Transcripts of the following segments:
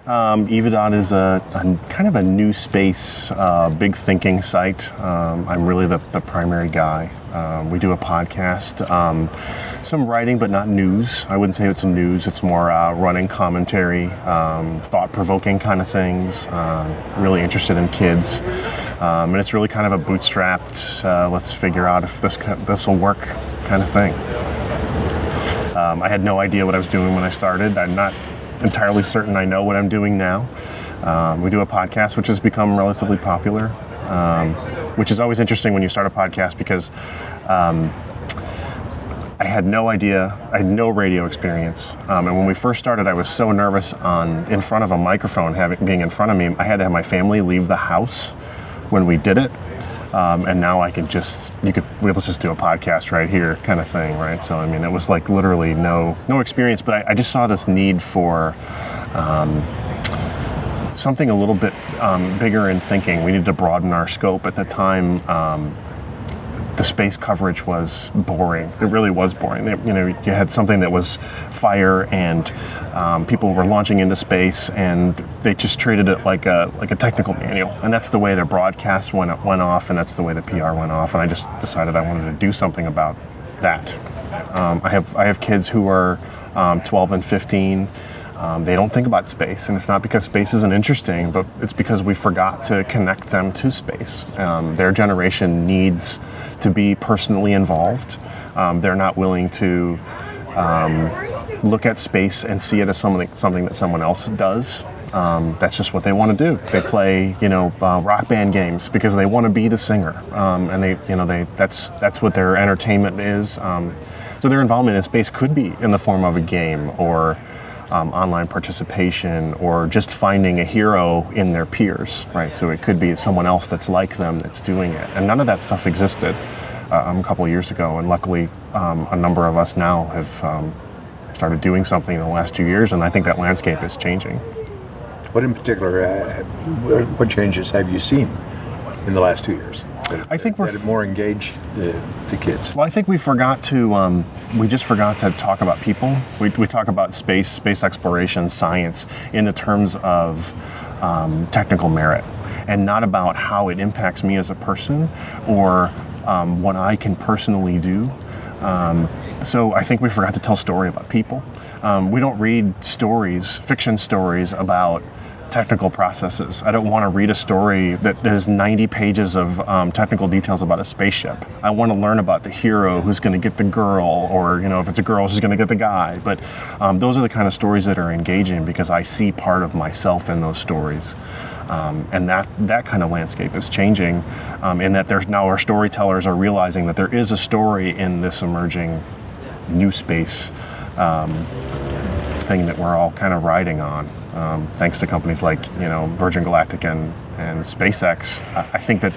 Evidot is a kind of a NewSpace, big thinking site. I'm really the primary guy. We do a podcast, some writing, but not news. I wouldn't say it's news. It's more running commentary, thought-provoking kind of things. Really interested in kids, and it's really kind of a bootstrapped. Let's figure out if this will work kind of thing. I had no idea what I was doing when I started. I'm not entirely certain I know what I'm doing now. We do a podcast which has become relatively popular, which is always interesting when you start a podcast because I had no idea, I had no radio experience. And when we first started, I was so nervous in front of a microphone, being in front of me. I had to have my family leave the house when we did it. And now I can let's just do a podcast right here kind of thing, right? So, I mean, it was like literally no experience, but I just saw this need for something a little bit bigger in thinking. We needed to broaden our scope. At the time, the space coverage was boring. It really was boring. You had something that was fire and people were launching into space and they just treated it like a technical manual. And that's the way their broadcast went off, and that's the way the PR went off. And I just decided I wanted to do something about that. I have kids who are 12 and 15. They don't think about space, and it's not because space isn't interesting, but it's because we forgot to connect them to space. Their generation needs to be personally involved. They're not willing to look at space and see it as something that someone else does. That's just what they want to do. They play, rock band games because they want to be the singer, and that's what their entertainment is. So their involvement in space could be in the form of a game or online participation, or just finding a hero in their peers, right? So it could be someone else that's like them that's doing it. And none of that stuff existed a couple of years ago, and luckily a number of us now have started doing something in the last 2 years, and I think that landscape is changing. What in particular, what changes have you seen in the last 2 years? I think we're more engage the kids. Well, I think we just forgot to talk about people. We talk about space exploration, science in the terms of technical merit, and not about how it impacts me as a person or what I can personally do. So I think we forgot to tell a story about people. We don't read fiction stories about technical processes. I don't want to read a story that has 90 pages of technical details about a spaceship. I want to learn about the hero who's going to get the girl, or if it's a girl, she's going to get the guy. But those are the kind of stories that are engaging because I see part of myself in those stories. And that kind of landscape is changing, in that there's now our storytellers are realizing that there is a story in this emerging NewSpace thing that we're all kind of riding on. Thanks to companies like Verge and SpaceX. I think that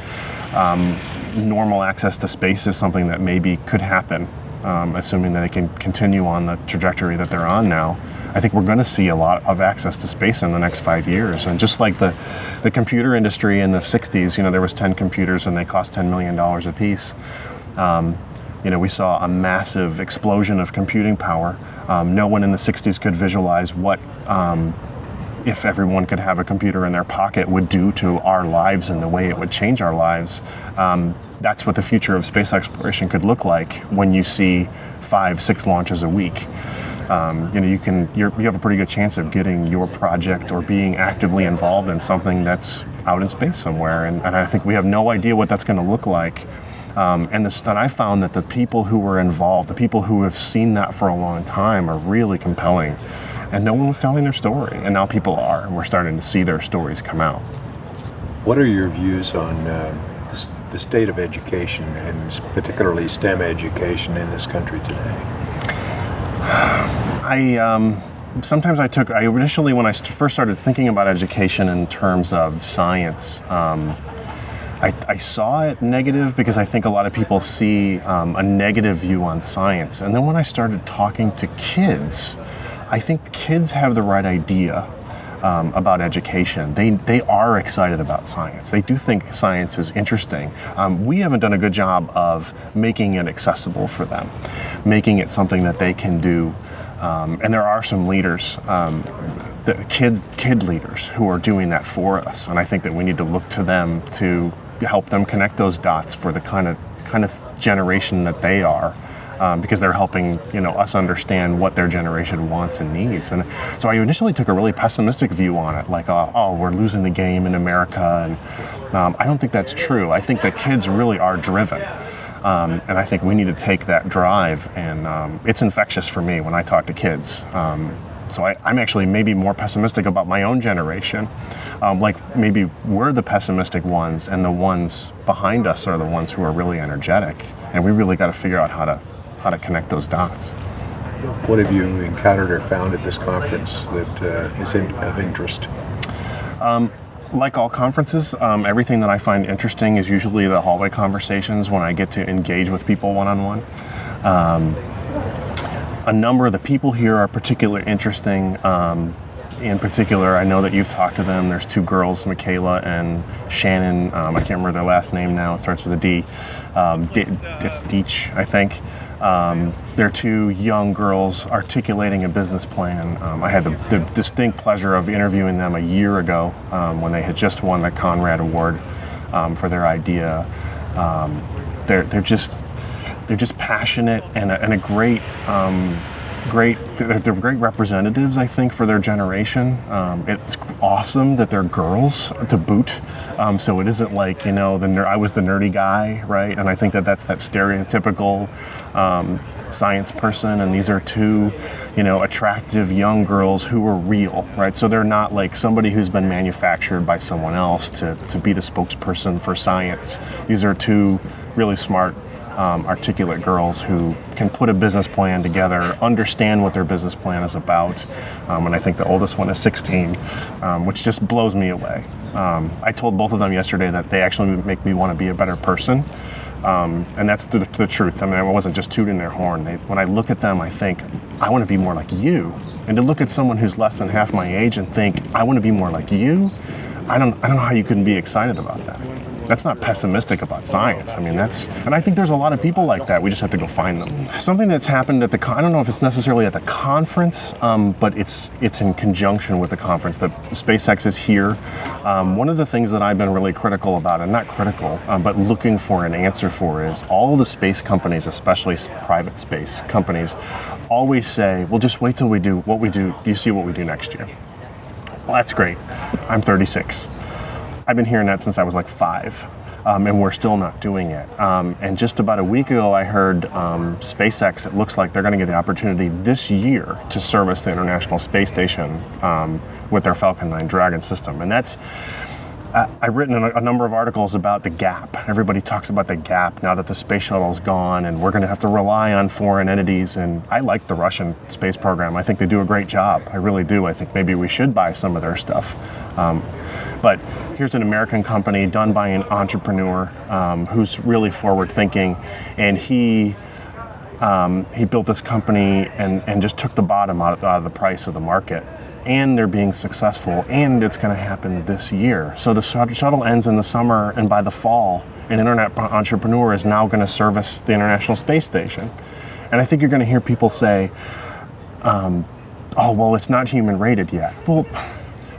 normal access to space is something that maybe could happen, assuming that they can continue on the trajectory that they're on now. I think we're going to see a lot of access to space in the next 5 years. And just like the computer industry in the 60s, there was 10 computers and they cost $10 million a piece. We saw a massive explosion of computing power. No one in the 60s could visualize what if everyone could have a computer in their pocket would do to our lives and the way it would change our lives. That's what the future of space exploration could look like when you see 5-6 launches a week. You have a pretty good chance of getting your project or being actively involved in something that's out in space somewhere. And I think we have no idea what that's going to look like. And I found that the people who were involved, the people who have seen that for a long time, are really compelling. And no one was telling their story, and now people are, and we're starting to see their stories come out. What are your views on the state of education, and particularly STEM education in this country today? Initially, when I first started thinking about education in terms of science, I saw it negative because I think a lot of people see a negative view on science. And then when I started talking to kids, I think the kids have the right idea about education. They are excited about science. They do think science is interesting. We haven't done a good job of making it accessible for them, making it something that they can do And there are some leaders, the kid leaders who are doing that for us. And I think that we need to look to them to help them connect those dots for the kind of generation that they are. Because they're helping, us understand what their generation wants and needs. And so I initially took a really pessimistic view on it, like, we're losing the game in America. And I don't think that's true. I think that kids really are driven. And I think we need to take that drive, and it's infectious for me when I talk to kids. So I'm actually maybe more pessimistic about my own generation. Like maybe we're the pessimistic ones, and the ones behind us are the ones who are really energetic. And we really got to figure out how to connect those dots. What have you encountered or found at this conference that is of interest? Like all conferences, everything that I find interesting is usually the hallway conversations when I get to engage with people one-on-one. A number of the people here are particularly interesting. In particular, I know that you've talked to them. There's two girls, Michaela and Shannon. I can't remember their last name now. It starts with a D. It's Deech, I think. They're two young girls articulating a business plan. I had the distinct pleasure of interviewing them a year ago when they had just won the Conrad Award for their idea. They're just passionate and a great. They're great representatives, I think, for their generation. It's awesome that they're girls to boot. So it isn't like, I was the nerdy guy, right? And I think that's that stereotypical science person. And these are two, attractive young girls who are real, right? So they're not like somebody who's been manufactured by someone else to be the spokesperson for science. These are two really smart, articulate girls who can put a business plan together, understand what their business plan is about, and I think the oldest one is 16, which just blows me away. I told both of them yesterday that they actually make me want to be a better person, and that's the truth. I mean, I wasn't just tooting their horn. When I look at them, I think, I want to be more like you. And to look at someone who's less than half my age and think, I want to be more like you, I don't know how you couldn't be excited about that. That's not pessimistic about science. I mean, and I think there's a lot of people like that. We just have to go find them. Something that's happened at I don't know if it's necessarily at the conference, but it's in conjunction with the conference. That SpaceX is here. One of the things that I've been really critical about, and not critical, but looking for an answer for, is all the space companies, especially private space companies, always say, well, just wait till we do what we do. You see what we do next year. Well, that's great. I'm 36. I've been hearing that since I was like 5, and we're still not doing it. And just about a week ago, I heard SpaceX, it looks like they're going to get the opportunity this year to service the International Space Station with their Falcon 9 Dragon system. And I've written a number of articles about the gap. Everybody talks about the gap now that the space shuttle's gone, and we're going to have to rely on foreign entities. And I like the Russian space program. I think they do a great job. I really do. I think maybe we should buy some of their stuff. But here's an American company done by an entrepreneur who's really forward-thinking, and he built this company and just took the bottom out of the price of the market. And they're being successful, and it's going to happen this year. So the shuttle ends in the summer, and by the fall, an internet entrepreneur is now going to service the International Space Station. And I think you're going to hear people say, well, it's not human rated yet. Well,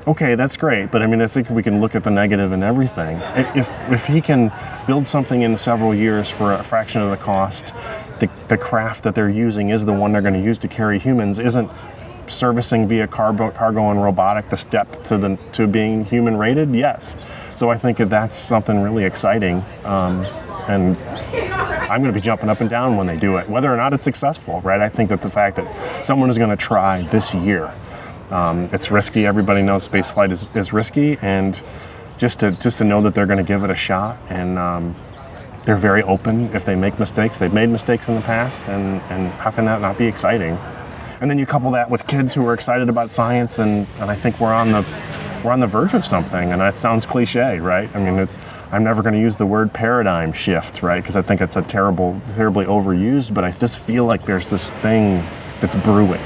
okay, that's great, but I mean, I think we can look at the negative in everything. If he can build something in several years for a fraction of the cost, the craft that they're using is the one they're going to use to carry humans. Isn't servicing via cargo and robotic the step to being human rated? Yes. So I think that's something really exciting, and I'm going to be jumping up and down when they do it, whether or not it's successful, right? I think that the fact that someone is going to try this year, it's risky. Everybody knows spaceflight is risky, and just to know that they're going to give it a shot, and they're very open if they make mistakes. They've made mistakes in the past, and how can that not be exciting? And then you couple that with kids who are excited about science, and I think we're on the verge of something. And that sounds cliche, right? I mean, I'm never going to use the word paradigm shift, right? Because I think it's terribly overused. But I just feel like there's this thing that's brewing.